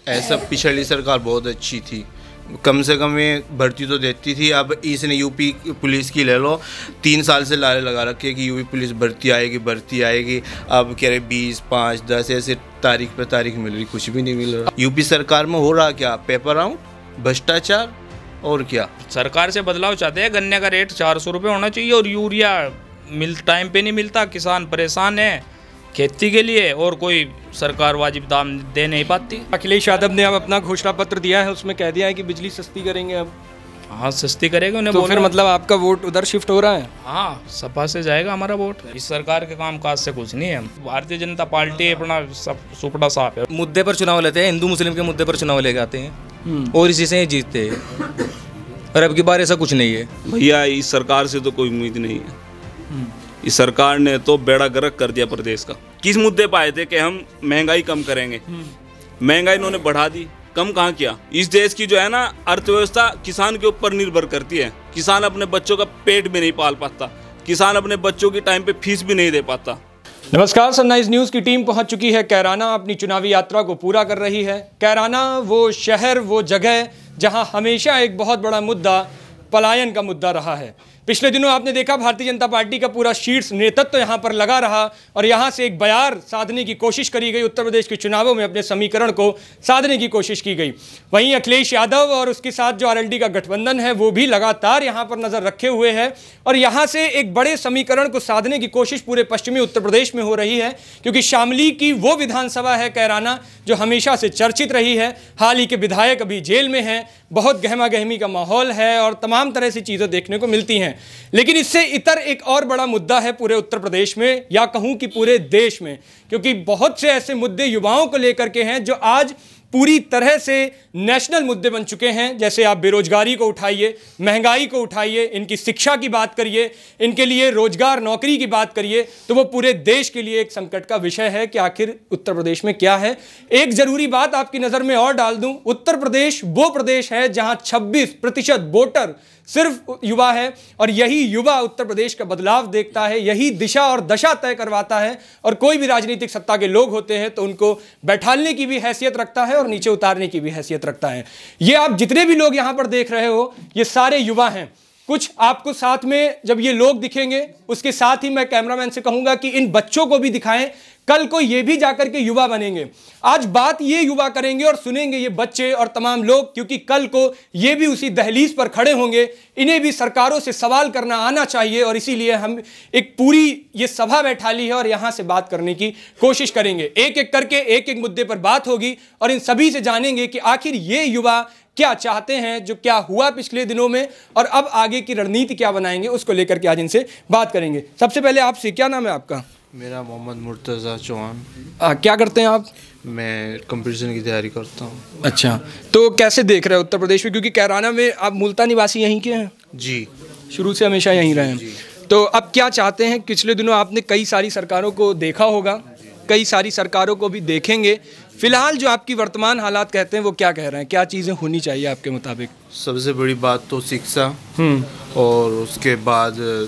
ऐसा पिछली सरकार बहुत अच्छी थी, कम से कम ये भर्ती तो देती थी। अब इसने यूपी पुलिस की ले लो, 3 साल से लारे लगा रखे कि यूपी पुलिस भर्ती आएगी। अब कह रहे 20, 5, 10 ऐसे तारीख पे तारीख मिल रही, कुछ भी नहीं मिल रहा। यूपी सरकार में हो रहा क्या? पेपर आउट, भ्रष्टाचार और क्या। सरकार से बदलाव चाहते हैं। गन्ने का रेट 400 रुपये होना चाहिए और यूरिया टाइम पे नहीं मिलता, किसान परेशान है खेती के लिए और कोई सरकार वाजिब दाम दे नहीं पाती। अखिलेश यादव ने अब अपना घोषणा पत्र दिया है, उसमें कह दिया है कि बिजली सस्ती करेंगे अब। हाँ, सस्ती करेंगे उन्हें। तो फिर मतलब आपका वोट उधर शिफ्ट हो रहा है? हाँ, सपा से जाएगा हमारा वोट। इस सरकार के काम काज से कुछ नहीं है। भारतीय जनता पार्टी अपना सब सुपड़ा साफ है। मुद्दे पर चुनाव लेते हैं, हिंदू मुस्लिम के मुद्दे पर चुनाव लेके आते हैं और इसी से जीतते हैं। और अब की बार ऐसा कुछ नहीं है भैया। इस सरकार से तो कोई उम्मीद नहीं है। इस सरकार ने तो बेड़ा गर्क कर दिया प्रदेश का। किस मुद्दे पे आए थे कि हम महंगाई कम करेंगे, महंगाई इन्होंने बढ़ा दी। कम कहाँ किया? इस देश की जो है ना अर्थव्यवस्था किसान के ऊपर निर्भर करती है। किसान अपने बच्चों का पेट भी नहीं पाल पाता, किसान अपने बच्चों की टाइम पे फीस भी नहीं दे पाता। नमस्कार, सनराइज न्यूज़ की टीम पहुंच चुकी है कैराना, अपनी चुनावी यात्रा को पूरा कर रही है। कैराना वो शहर, वो जगह जहां हमेशा एक बहुत बड़ा मुद्दा पलायन का मुद्दा रहा है। पिछले दिनों आपने देखा भारतीय जनता पार्टी का पूरा शीर्ष नेतृत्व यहाँ पर लगा रहा और यहाँ से एक बयार साधने की कोशिश करी गई। उत्तर प्रदेश के चुनावों में अपने समीकरण को साधने की कोशिश की गई। वहीं अखिलेश यादव और उसके साथ जो आरएलडी का गठबंधन है वो भी लगातार यहाँ पर नजर रखे हुए है और यहाँ से एक बड़े समीकरण को साधने की कोशिश पूरे पश्चिमी उत्तर प्रदेश में हो रही है, क्योंकि शामली की वो विधानसभा है कैराना जो हमेशा से चर्चित रही है। हाल ही के विधायक अभी जेल में हैं, बहुत गहमा गहमी का माहौल है और तमाम तरह से चीज़ें देखने को मिलती हैं। लेकिन इससे इतर एक और बड़ा मुद्दा है पूरे उत्तर प्रदेश में, या कहूं कि पूरे देश में, क्योंकि बहुत से ऐसे मुद्दे युवाओं को लेकर के हैं जो आज पूरी तरह से नेशनल मुद्दे बन चुके हैं। जैसे आप बेरोजगारी को उठाइए, महंगाई को उठाइए, इनकी शिक्षा की बात करिए, इनके लिए रोजगार नौकरी की बात करिए, तो वो पूरे देश के लिए एक संकट का विषय है कि आखिर उत्तर प्रदेश में क्या है। एक जरूरी बात आपकी नज़र में और डाल दूं, उत्तर प्रदेश वो प्रदेश है जहां 26% वोटर सिर्फ युवा है और यही युवा उत्तर प्रदेश का बदलाव देखता है, यही दिशा और दशा तय करवाता है। और कोई भी राजनीतिक सत्ता के लोग होते हैं तो उनको बैठालने की भी हैसियत रखता है और नीचे उतारने की भी हैसियत रखता है। ये आप जितने भी लोग यहां पर देख रहे हो, ये सारे युवा हैं। कुछ आपको साथ में जब ये लोग दिखेंगे, उसके साथ ही मैं कैमरामैन से कहूंगा कि इन बच्चों को भी दिखाएं, कल को ये भी जाकर के युवा बनेंगे। आज बात ये युवा करेंगे और सुनेंगे ये बच्चे और तमाम लोग, क्योंकि कल को ये भी उसी दहलीज पर खड़े होंगे। इन्हें भी सरकारों से सवाल करना आना चाहिए और इसीलिए हम एक पूरी ये सभा बैठा ली है और यहाँ से बात करने की कोशिश करेंगे। एक एक करके एक एक मुद्दे पर बात होगी और इन सभी से जानेंगे कि आखिर ये युवा क्या चाहते हैं, जो क्या हुआ पिछले दिनों में और अब आगे की रणनीति क्या बनाएंगे, उसको लेकर के आज इनसे बात करेंगे। सबसे पहले आपसे, क्या नाम है आपका? मेरा मोहम्मद मुर्तज़ा चौहान। क्या करते हैं आप? मैं कंपटीशन की तैयारी करता हूँ। अच्छा, तो कैसे देख रहे हो उत्तर प्रदेश में, क्योंकि कैराना में आप मूलतः निवासी यहीं के हैं? जी, शुरू से हमेशा यहीं रहे हैं। तो अब क्या चाहते हैं? पिछले दिनों आपने कई सारी सरकारों को देखा होगा, कई सारी सरकारों को भी देखेंगे। फिलहाल जो आपकी वर्तमान हालात कहते हैं वो क्या कह रहे हैं, क्या चीज़ें होनी चाहिए आपके मुताबिक? सबसे बड़ी बात तो शिक्षा और उसके बाद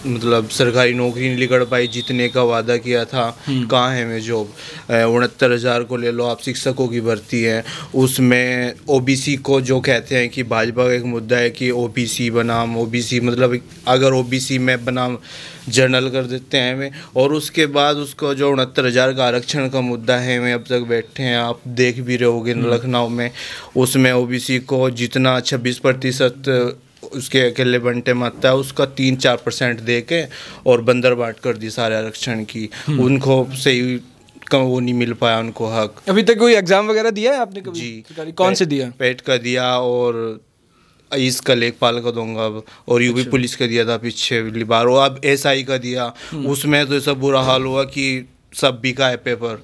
मतलब सरकारी नौकरी नहीं निकल पाई, जितने का वादा किया था। कहाँ है में जॉब? 69,000 को ले लो आप, शिक्षकों की भर्ती है, उसमें ओबीसी को जो कहते हैं कि भाजपा का एक मुद्दा है कि ओबीसी बनाम ओबीसी, मतलब अगर ओबीसी में बनाम जनरल कर देते हैं हमें। और उसके बाद उसको जो 69,000 का आरक्षण का मुद्दा है में अब तक बैठे हैं, आप देख भी रहे होगे लखनऊ में, उसमें ओबीसी को जितना 26% उसके अकेले बंटे मारता है उसका 3-4% दे के और बंदर बाट कर दी सारे आरक्षण की। उनको सही वो नहीं मिल पाया उनको हक। अभी तक कोई एग्जाम वगैरह दिया है आपने कभी? जी, कौन से दिया? पेट का दिया और इसका लेखपाल का दूंगा अब, और यूपी पुलिस का दिया था पिछले बार, और अब एसआई का दिया। उसमें तो ऐसा बुरा हाल हुआ कि सब बिका है पेपर।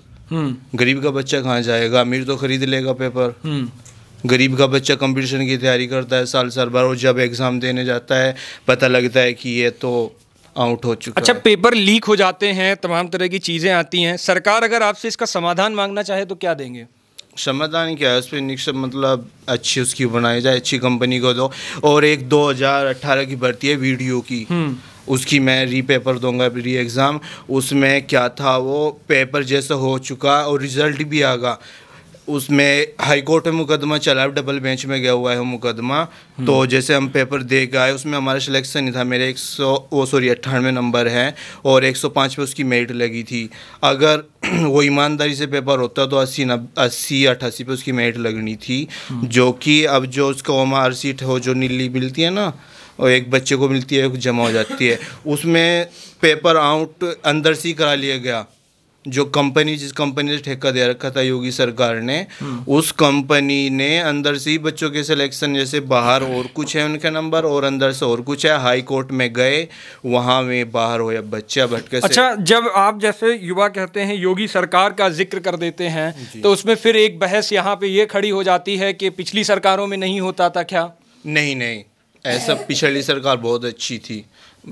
गरीब का बच्चा कहाँ जाएगा? अमीर तो खरीद लेगा पेपर, गरीब का बच्चा कंपटीशन की तैयारी करता है साल भर, और जब एग्ज़ाम देने जाता है पता लगता है कि ये तो आउट हो चुका। अच्छा, पेपर लीक हो जाते हैं, तमाम तरह की चीज़ें आती हैं, सरकार अगर आपसे इसका समाधान मांगना चाहे तो क्या देंगे? समाधान क्या है, उस पर निश्चित मतलब अच्छी उसकी बनाई जाए, अच्छी कंपनी को दो। और एक 2018 की भर्ती है वीडियो की, उसकी मैं रीपेपर दूंगा, री एग्ज़ाम। उसमें क्या था, वो पेपर जैसा हो चुका और रिज़ल्ट भी आ गया। उसमें हाई कोर्ट में मुकदमा चला, डबल बेंच में गया हुआ है मुकदमा। तो जैसे हम पेपर दे के आए, उसमें हमारा सिलेक्शन नहीं था। मेरे 98 नंबर है और 105 पे उसकी मेरिट लगी थी। अगर वो ईमानदारी से पेपर होता तो 80-88 पे उसकी मेरिट लगनी थी, जो कि अब जो उसका ओमार सीट हो जो नीली मिलती है ना, और एक बच्चे को मिलती है, जमा हो जाती है, उसमें पेपर आउट अंदर से ही करा लिया गया। जो कंपनी, जिस कंपनी से ठेका दे रखा था योगी सरकार ने, उस कंपनी ने अंदर से ही बच्चों के सिलेक्शन, जैसे बाहर और कुछ है उनका नंबर और अंदर से और कुछ है। हाई कोर्ट में गए, वहाँ में बाहर हो या बच्चा भटके। अच्छा, जब आप जैसे युवा कहते हैं योगी सरकार का जिक्र कर देते हैं, तो उसमें फिर एक बहस यहाँ पे ये खड़ी हो जाती है कि पिछली सरकारों में नहीं होता था क्या? नहीं, ऐसा पिछली सरकार बहुत अच्छी थी,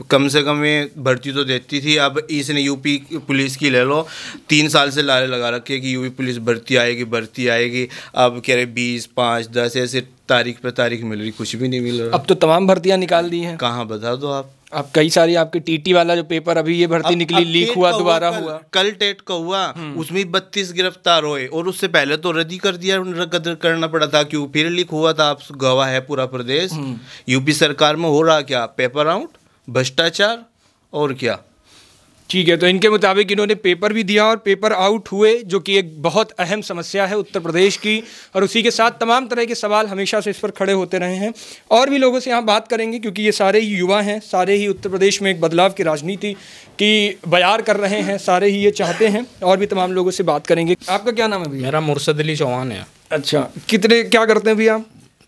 कम से कम ये भर्ती तो देती थी। अब इसने यूपी पुलिस की ले लो, 3 साल से लारे लगा रखे कि यूपी पुलिस भर्ती आएगी। अब कह रहे 20, 5, 10 ऐसे तारीख पे तारीख मिल रही, कुछ भी नहीं मिल रहा। अब तो तमाम भर्तियां निकाल दी हैं। कहाँ, बता दो आप। अब कई सारी आपके टीटी वाला जो पेपर अभी ये भर्ती निकली, लीक हुआ, दोबारा हुआ। कल टेट का हुआ, उसमें 32 गिरफ्तार हुए और उससे पहले तो रद्द ही कर दिया, रद्द करना पड़ा था। क्यों? फिर लीक हुआ था। आप गवाह है पूरा प्रदेश। यूपी सरकार में हो रहा क्या? पेपर आउट, भ्रष्टाचार और क्या। ठीक है, तो इनके मुताबिक इन्होंने पेपर भी दिया और पेपर आउट हुए, जो कि एक बहुत अहम समस्या है उत्तर प्रदेश की। और उसी के साथ तमाम तरह के सवाल हमेशा से इस पर खड़े होते रहे हैं। और भी लोगों से यहाँ बात करेंगे, क्योंकि ये सारे ही युवा हैं, सारे ही उत्तर प्रदेश में एक बदलाव की राजनीति की बयार कर रहे हैं, सारे ही ये चाहते हैं। और भी तमाम लोगों से बात करेंगे। आपका क्या नाम है भैया? मेरा मुर्शद अली चौहान है। अच्छा, क्या करते हैं भैया?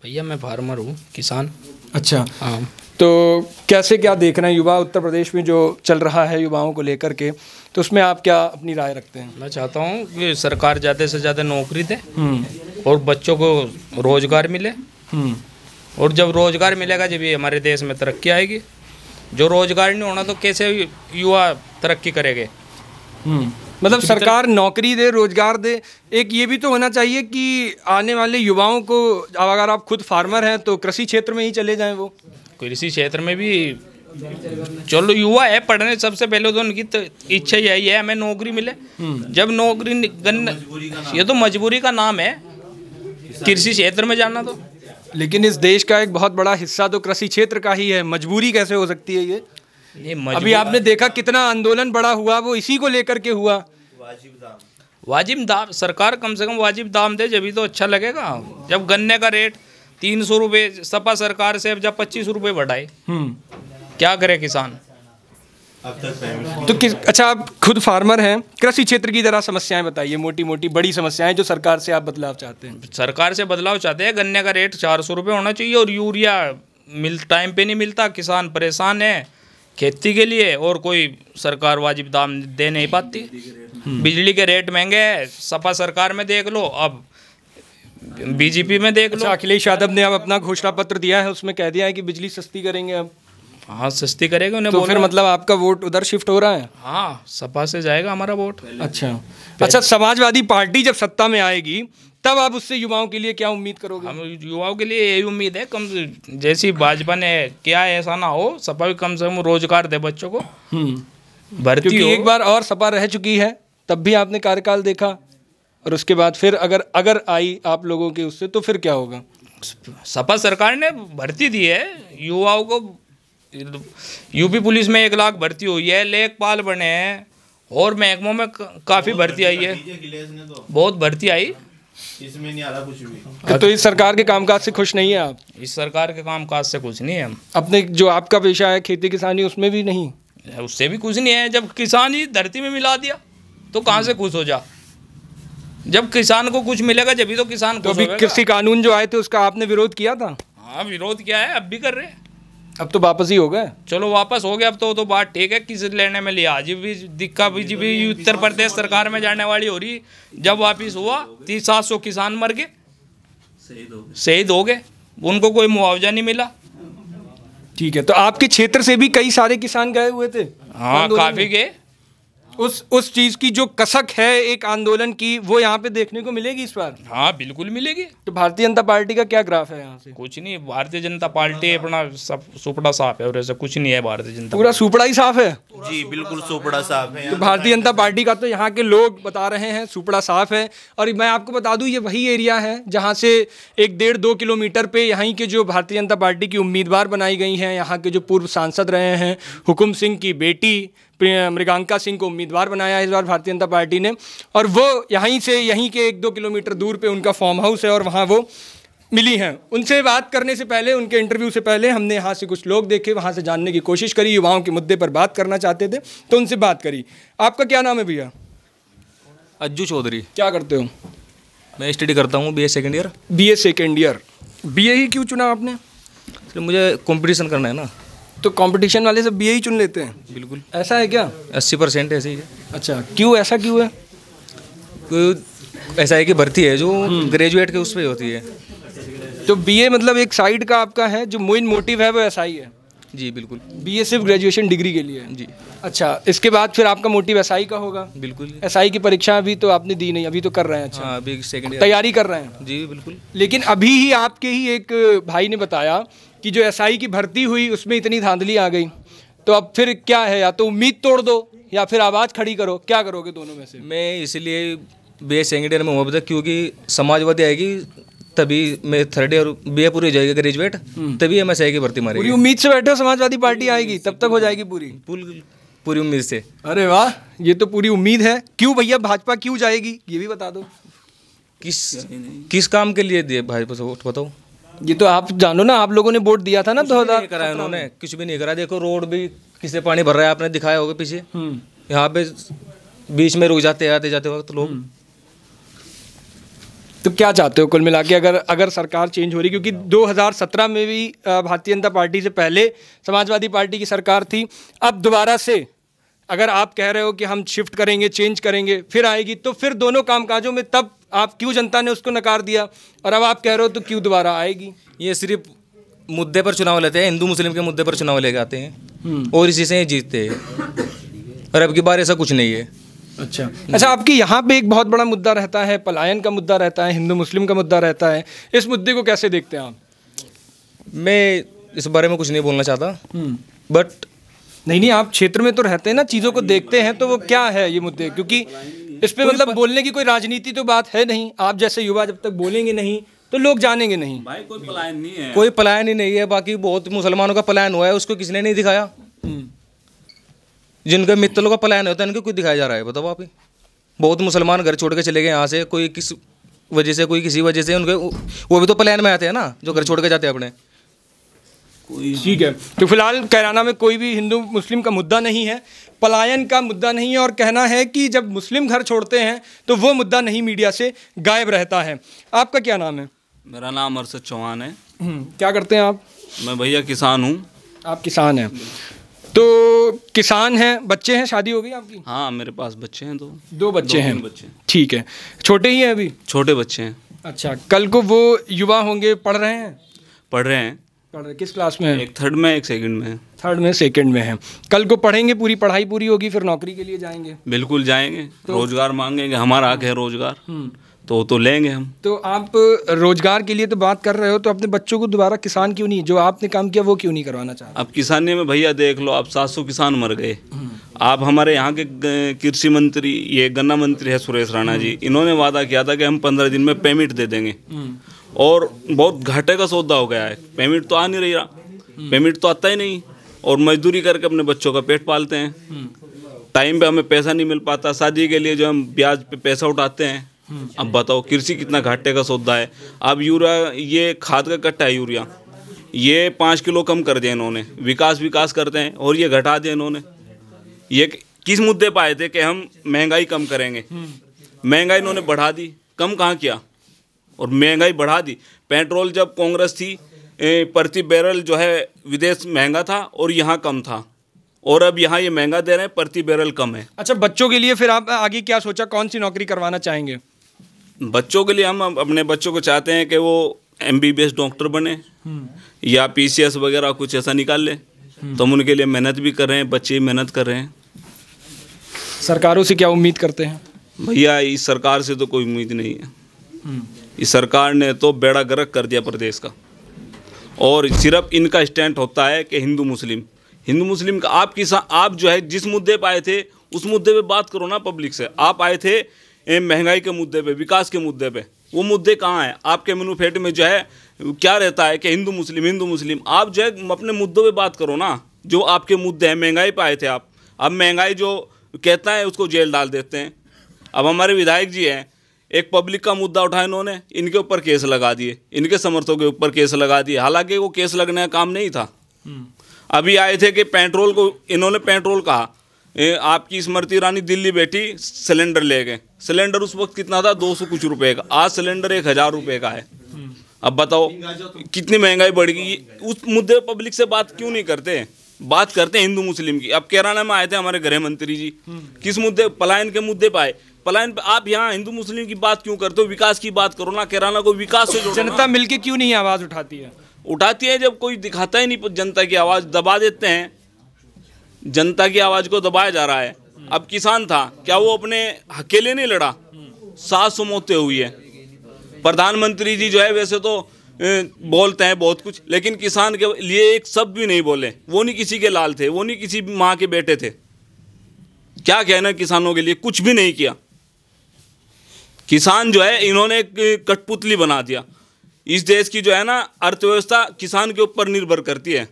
भैया मैं फार्मर हूँ, किसान। अच्छा, हाँ। तो कैसे क्या देख रहे हैं युवा उत्तर प्रदेश में जो चल रहा है युवाओं को लेकर के, तो उसमें आप क्या अपनी राय रखते हैं? मैं चाहता हूँ कि सरकार ज़्यादा से ज़्यादा नौकरी दे और बच्चों को रोज़गार मिले। और जब रोज़गार मिलेगा जब ये हमारे देश में तरक्की आएगी। जो रोज़गार नहीं होना तो कैसे युवा तरक्की करेंगे? मतलब सरकार नौकरी दे, रोजगार दे। एक ये भी तो होना चाहिए कि आने वाले युवाओं को, अगर आप खुद फार्मर हैं तो कृषि क्षेत्र में ही चले जाएं। वो कृषि क्षेत्र में भी चलो युवा है, पढ़ने सबसे पहले तो उनकी तो इच्छा यही है हमें नौकरी मिले। जब नौकरी ये तो मजबूरी का नाम है कृषि क्षेत्र में जाना। तो लेकिन इस देश का एक बहुत बड़ा हिस्सा तो कृषि क्षेत्र का ही है, मजबूरी कैसे हो सकती है ये? अभी आपने देखा कितना आंदोलन बड़ा हुआ, वो इसी को लेकर के हुआ। वाजिब दाम, सरकार कम से कम वाजिब दाम दे, जब भी तो अच्छा लगेगा। जब गन्ने का रेट 300 रुपये, सपा सरकार से अब जब 25 रुपये बढ़ाए, क्या करे किसान? तो अच्छा, आप खुद फार्मर हैं, कृषि क्षेत्र की जरा समस्याएं बताइए, मोटी मोटी बड़ी समस्याएं जो सरकार से आप बदलाव चाहते हैं। सरकार से बदलाव चाहते हैं, गन्ने का रेट 400 रुपये होना चाहिए और यूरिया टाइम पे नहीं मिलता, किसान परेशान है खेती के लिए और कोई सरकार वाजिब दाम दे नहीं पाती। बिजली के रेट महंगे हैं, सपा सरकार में देख लो, अब बीजेपी में देख लो। अच्छा, अखिलेश यादव ने अब अपना घोषणा पत्र दिया है, उसमें कह दिया है कि बिजली सस्ती करेंगे अब। हाँ, सस्ती करेंगे उन्हें। तो फिर मतलब आपका वोट उधर शिफ्ट हो रहा है? हाँ, सपा से जाएगा हमारा वोट। अच्छा, समाजवादी पार्टी जब सत्ता में आएगी तब आप उससे युवाओं के लिए क्या उम्मीद करोगे? हम युवाओं के लिए यही उम्मीद है, कम जैसी भाजपा ने क्या ऐसा ना हो, सपा भी कम से कम रोजगार दे बच्चों को, भर्ती हो। एक बार और सपा रह चुकी है, तब भी आपने कार्यकाल देखा, और उसके बाद फिर अगर आई आप लोगों के उससे, तो फिर क्या होगा? सपा सरकार ने भर्ती दी है युवाओं को। यूपी पुलिस में 1 लाख भर्ती हुई है, लेखपाल बने हैं और महकमों में काफ़ी भर्ती आई है, बहुत भर्ती आई। इसमें नहीं आ रहा कुछ भी। तो इस सरकार के कामकाज से खुश नहीं है आप? इस सरकार के कामकाज से कुछ नहीं है हम। अपने जो आपका पेशा है खेती किसानी, उसमें भी नहीं? उससे भी कुछ नहीं है। जब किसान ही धरती में मिला दिया तो कहाँ से खुश हो जा? जब किसान को कुछ मिलेगा जब भी तो किसान तो अभी कृषि कानून जो आए थे उसका आपने विरोध किया था? हाँ, विरोध किया है, अब भी कर रहे हैं। अब तो वापस ही हो गए। चलो वापस हो गया, अब तो बात ठीक है। किस लेने में लिया जी भी दिक्कत भी उत्तर प्रदेश सरकार में जाने वाली हो रही। जब वापस हुआ 300-700 किसान मर गए, शहीद हो गए, उनको कोई मुआवजा नहीं मिला। ठीक है, तो आपके क्षेत्र से भी कई सारे किसान गए हुए थे? हाँ, काफी गए। उस चीज की जो कसक है एक आंदोलन की, वो यहाँ पे देखने को मिलेगी इस बार? हाँ, बिल्कुल मिलेगी। तो भारतीय जनता पार्टी का क्या ग्राफ है यहाँ से? कुछ नहीं, भारतीय जनता पार्टी अपना सब सुपड़ा साफ है और ऐसा कुछ नहीं है। भारतीय जनता पूरा सुपड़ा ही साफ है? जी बिल्कुल सुपड़ा साफ है। तो भारतीय जनता पार्टी का तो यहाँ के लोग बता रहे हैं सुपड़ा साफ है। और मैं आपको बता दूं ये वही एरिया है जहाँ से 1-1.5-2 किलोमीटर पे यहाँ के जो भारतीय जनता पार्टी की उम्मीदवार बनाई गई हैं, यहाँ के जो पूर्व सांसद रहे हैं हुकुम सिंह की बेटी मृगांका सिंह को उम्मीदवार बनाया है इस बार भारतीय जनता पार्टी ने। और वो यहीं के 1-2 किलोमीटर दूर पे उनका फार्म हाउस है और वहाँ वो मिली हैं। उनसे बात करने से पहले, उनके इंटरव्यू से पहले हमने यहाँ से कुछ लोग देखे, वहाँ से जानने की कोशिश करी, युवाओं के मुद्दे पर बात करना चाहते थे तो उनसे बात करी। आपका क्या नाम है भैया? अज्जू चौधरी। क्या करते हो? मैं स्टडी करता हूँ BA second year. BA second year. BA ही क्यों चुना आपने? फिर मुझे कंपटीशन करना है ना। तो कंपटीशन वाले सब BA ही चुन लेते हैं? बिल्कुल। ऐसा है क्या? 80% ऐसे ही है। अच्छा, क्यों ऐसा क्यों है? ऐसा है कि भर्ती है जो ग्रेजुएट के उस पर होती है। तो BA मतलब एक साइड का आपका है, जो मेन मोटिव है वो ऐसा ही है? जी बिल्कुल। BA सिर्फ ग्रेजुएशन डिग्री के लिए है? जी। अच्छा, इसके बाद फिर आपका मोटिव SI का होगा? बिल्कुल। SI की परीक्षा अभी तो आपने दी नहीं, अभी तो कर रहे हैं? अच्छा, हाँ, अभी सेकेंड ईयर तैयारी कर रहे हैं? जी बिल्कुल। लेकिन अभी ही आपके ही एक भाई ने बताया कि जो SI की भर्ती हुई उसमें इतनी धांधली आ गई, तो अब फिर क्या है, या तो उम्मीद तोड़ दो या फिर आवाज़ खड़ी करो, क्या करोगे दोनों में से? मैं इसलिए BA सेकेंड ईयर में हूँ अभी तक, क्योंकि समाजवादी आएगी तभी मैं थर्ड ईयर BA पूरी हो जाएगी ग्रेजुएट, तभी MSI की भर्ती मारेगी। पूरी उम्मीद से बैठे हो समाजवादी पार्टी आएगी तब तक हो जाएगी पूरी उम्मीद से। अरे वाह, ये तो पूरी उम्मीद है। क्यों भैया भाजपा क्यों जाएगी ये भी बता दो। किस काम के लिए दिए भाजपा से वोट बताओ? ये तो आप जानो ना, आप लोगों ने वोट दिया था ना 2000 करा उन्होंने, कुछ भी नहीं करा। देखो रोड भी किससे पानी भर रहा है, आपने दिखाया होगा पीछे। यहाँ पे बीच में रुक जाते आते जाते वक्त लोग। तो क्या चाहते हो कुल मिला के, अगर सरकार चेंज हो रही, क्योंकि 2017 में भी भारतीय जनता पार्टी से पहले समाजवादी पार्टी की सरकार थी, अब दोबारा से अगर आप कह रहे हो कि हम शिफ्ट करेंगे, चेंज करेंगे, फिर आएगी, तो फिर दोनों कामकाजों में तब आप क्यों जनता ने उसको नकार दिया और अब आप कह रहे हो तो क्यों दोबारा आएगी? ये सिर्फ मुद्दे पर चुनाव लेते हैं, हिंदू मुस्लिम के मुद्दे पर चुनाव लेके आते हैं और इसी से ही जीतते हैं, और अब की बार ऐसा कुछ नहीं है। अच्छा, आपके यहाँ पे एक बहुत बड़ा मुद्दा रहता है, पलायन का मुद्दा रहता है, हिंदू मुस्लिम का मुद्दा रहता है, इस मुद्दे को कैसे देखते हैं आप? मैं इस बारे में कुछ नहीं बोलना चाहता, बट नहीं, आप क्षेत्र में तो रहते हैं ना, चीज़ों को देखते हैं, तो वो क्या है ये मुद्दे? क्योंकि इस पे मतलब बोलने की कोई राजनीति तो बात है नहीं। आप जैसे युवा जब तक बोलेंगे नहीं तो लोग जानेंगे नहीं। भाई कोई पलायन नहीं है, कोई पलायन ही नहीं है। बाकी बहुत मुसलमानों का पलायन हुआ है, उसको किसने नहीं दिखाया। जिनके मित्रों का पलायन होता है उनको क्यों दिखाया जा रहा है बताओ आप ही। बहुत मुसलमान घर छोड़ के चले गए यहाँ से, कोई किस वजह से, कोई किसी वजह से। उनके वो भी तो पलायन में आते हैं ना, जो घर छोड़ के जाते हैं अपने। ठीक है, तो फिलहाल कैराना में कोई भी हिंदू मुस्लिम का मुद्दा नहीं है, पलायन का मुद्दा नहीं है, और कहना है कि जब मुस्लिम घर छोड़ते हैं तो वो मुद्दा नहीं मीडिया से गायब रहता है। आपका क्या नाम है? मेरा नाम अरशद चौहान है। क्या करते हैं आप? मैं भैया किसान हूँ। आप किसान हैं? तो किसान हैं, बच्चे हैं, शादी हो गई आपकी? हाँ, मेरे पास बच्चे हैं, दो बच्चे हैं। बच्चे। ठीक है, छोटे ही हैं अभी? छोटे बच्चे हैं। अच्छा, कल को वो युवा होंगे, पढ़ रहे हैं? पढ़ रहे हैं। किस क्लास में है? एक थर्ड में, एक सेकंड में है। थर्ड में, सेकंड में है। कल को पढ़ेंगे, पूरी पढ़ाई पूरी होगी, फिर नौकरी के लिए जाएंगे? बिल्कुल जाएंगे, रोजगार मांगेंगे, हमारा हक है रोजगार, तो लेंगे हम। तो आप रोजगार के लिए तो बात कर रहे हो, तो अपने बच्चों को दोबारा किसान क्यों नहीं, जो आपने काम किया वो क्यों नहीं करवाना चाहते? अब किसानी में भैया देख लो, अब 700 किसान मर गए। आप हमारे यहाँ के कृषि मंत्री, ये गन्ना मंत्री है सुरेश राणा जी, इन्होंने वादा किया था कि हम 15 दिन में पेमेंट दे देंगे, और बहुत घाटे का सौदा हो गया है। पेमेंट तो आ नहीं रही, पेमेंट तो आता ही नहीं, और मजदूरी करके अपने बच्चों का पेट पालते हैं। टाइम पे हमें पैसा नहीं मिल पाता, शादी के लिए जो हम ब्याज पे पैसा उठाते हैं। अब बताओ कृषि कितना घाटे का सौदा है। अब यूरिया, ये खाद का कट्टा है यूरिया, ये 5 किलो कम कर दिया इन्होंने। विकास करते हैं और ये घटा दिया इन्होंने। ये किस मुद्दे पर आए थे कि हम महंगाई कम करेंगे, महंगाई इन्होंने बढ़ा दी, कम कहाँ किया, और महंगाई बढ़ा दी। पेट्रोल जब कांग्रेस थी, प्रति बैरल जो है विदेश महंगा था और यहाँ कम था, और अब यहाँ ये महंगा दे रहे हैं, प्रति बैरल कम है। अच्छा, बच्चों के लिए फिर आप आगे क्या सोचा, कौन सी नौकरी करवाना चाहेंगे? बच्चों के लिए हम अपने बच्चों को चाहते हैं कि वो MBBS डॉक्टर बने या PCS वगैरह कुछ ऐसा निकाल ले, तो हम उनके लिए मेहनत भी कर रहे हैं, बच्चे मेहनत कर रहे हैं। सरकारों से क्या उम्मीद करते हैं? भैया इस सरकार से तो कोई उम्मीद नहीं है। इस सरकार ने तो बेड़ा गर्क कर दिया प्रदेश का, और सिर्फ इनका स्टैंड होता है कि हिंदू मुस्लिम का आप जो है जिस मुद्दे पे आए थे उस मुद्दे पे बात करो ना पब्लिक से। आप आए थे महंगाई के मुद्दे पे, विकास के मुद्दे पे, वो मुद्दे कहाँ हैं? आपके मैनिफेस्टो में जो है क्या रहता है कि हिंदू मुस्लिम। आप जो है अपने मुद्दों पे बात करो ना, जो आपके मुद्दे हैं। महंगाई पे आए थे आप, अब महंगाई जो कहता है उसको जेल डाल देते हैं। अब हमारे विधायक जी हैं, एक पब्लिक का मुद्दा उठाया इन्होंने, इनके ऊपर केस लगा दिए, इनके समर्थकों के ऊपर केस लगा दिए, हालांकि वो केस लगने का काम नहीं था। अभी आए थे कि पेट्रोल को, इन्होंने पेट्रोल कहा, आपकी स्मृति ईरानी दिल्ली बैठी सिलेंडर ले गए। सिलेंडर उस वक्त कितना था? 200 कुछ रुपए का, आज सिलेंडर 1000 रुपये का है। अब बताओ कितनी महंगाई बढ़ गई। उस मुद्दे पर पब्लिक से बात क्यों नहीं करते? बात करते हैं हिंदू मुस्लिम की। अब कैराना में आए थे हमारे गृह मंत्री जी, किस मुद्दे? पलायन के मुद्दे पर आए। पलायन पे आप यहाँ हिंदू मुस्लिम की बात क्यों करते हो? विकास की बात करो ना, कैराना को विकास से जोड़ो। जनता मिलके क्यों नहीं आवाज उठाती है? उठाती है, जब कोई दिखाता ही नहीं, जनता की आवाज़ दबा देते हैं। जनता की आवाज़ को दबाया जा रहा है। अब किसान था, क्या वो अपने अकेले नहीं लड़ा? 700 मौतें हुई है। प्रधानमंत्री जी जो है वैसे तो बोलते हैं बहुत कुछ, लेकिन किसान के लिए एक शब्द भी नहीं बोले। वो नहीं किसी के लाल थे, वो नहीं किसी माँ के बेटे थे। क्या कहना किसानों के लिए? कुछ भी नहीं किया। किसान जो है इन्होंने एक कठपुतली बना दिया। इस देश की जो है ना अर्थव्यवस्था किसान के ऊपर निर्भर करती है।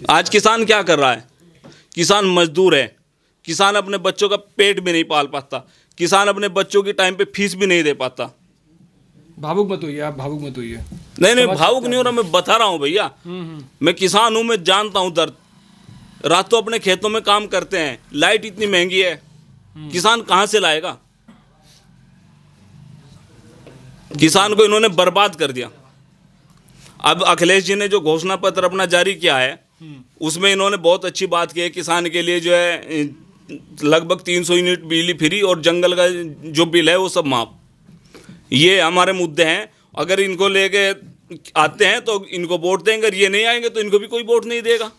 आज किसान क्या कर रहा है? किसान मजदूर है। किसान अपने बच्चों का पेट भी नहीं पाल पाता। किसान अपने बच्चों की टाइम पे फीस भी नहीं दे पाता। भावुक मत होइए आप, भावुक मत होइए। नहीं, भावुक नहीं हो रहा, मैं बता रहा हूँ भैया। मैं किसान हूँ, मैं जानता हूँ दर्द। रातों अपने खेतों में काम करते हैं, लाइट इतनी महंगी है, किसान कहाँ से लाएगा? किसान को इन्होंने बर्बाद कर दिया। अब अखिलेश जी ने जो घोषणा पत्र अपना जारी किया है, उसमें इन्होंने बहुत अच्छी बात की है। किसान के लिए जो है लगभग 300 यूनिट बिजली फ्री और जंगल का जो बिल है वो सब माफ। ये हमारे मुद्दे हैं। अगर इनको लेके आते हैं तो इनको वोट देंगे, अगर ये नहीं आएंगे तो इनको भी कोई वोट नहीं देगा।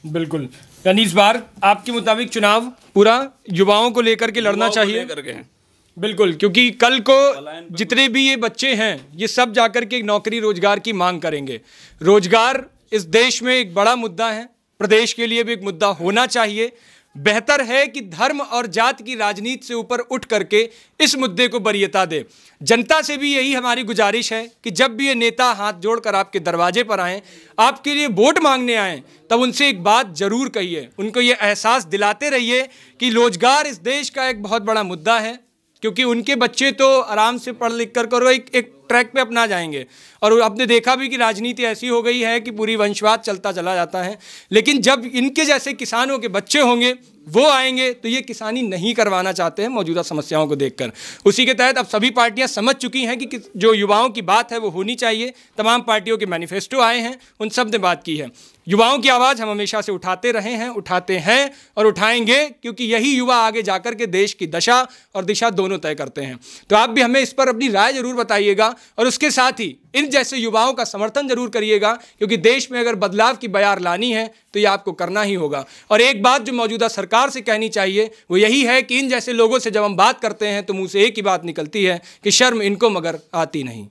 बिल्कुल। यानी इस बार आपके मुताबिक चुनाव पूरा युवाओं को लेकर के लड़ना चाहिए। बिल्कुल, क्योंकि कल को जितने भी ये बच्चे हैं ये सब जाकर के नौकरी रोजगार की मांग करेंगे। रोजगार इस देश में एक बड़ा मुद्दा है, प्रदेश के लिए भी एक मुद्दा होना चाहिए। बेहतर है कि धर्म और जात की राजनीति से ऊपर उठ करके इस मुद्दे को वरीयता दे। जनता से भी यही हमारी गुजारिश है कि जब भी ये नेता हाथ जोड़कर आपके दरवाजे पर आएँ, आपके लिए वोट मांगने आएँ, तब उनसे एक बात जरूर कहिए, उनको ये एहसास दिलाते रहिए कि रोजगार इस देश का एक बहुत बड़ा मुद्दा है। क्योंकि उनके बच्चे तो आराम से पढ़ लिख कर एक ट्रैक पे अपना जाएंगे। और आपने देखा भी कि राजनीति ऐसी हो गई है कि पूरी वंशवाद चलता चला जाता है। लेकिन जब इनके जैसे किसानों के बच्चे होंगे, वो आएंगे, तो ये किसानी नहीं करवाना चाहते हैं मौजूदा समस्याओं को देखकर। उसी के तहत अब सभी पार्टियां समझ चुकी हैं कि जो युवाओं की बात है वो होनी चाहिए। तमाम पार्टियों के मैनिफेस्टो आए हैं, उन सब ने बात की है। युवाओं की आवाज़ हम हमेशा से उठाते रहे हैं, उठाते हैं और उठाएंगे, क्योंकि यही युवा आगे जाकर के देश की दशा और दिशा दोनों तय करते हैं। तो आप भी हमें इस पर अपनी राय जरूर बताइएगा और उसके साथ ही इन जैसे युवाओं का समर्थन जरूर करिएगा, क्योंकि देश में अगर बदलाव की बयार लानी है तो ये आपको करना ही होगा। और एक बात जो मौजूदा सरकार से कहनी चाहिए वो यही है कि इन जैसे लोगों से जब हम बात करते हैं तो मुंह से एक ही बात निकलती है कि शर्म इनको मगर आती नहीं।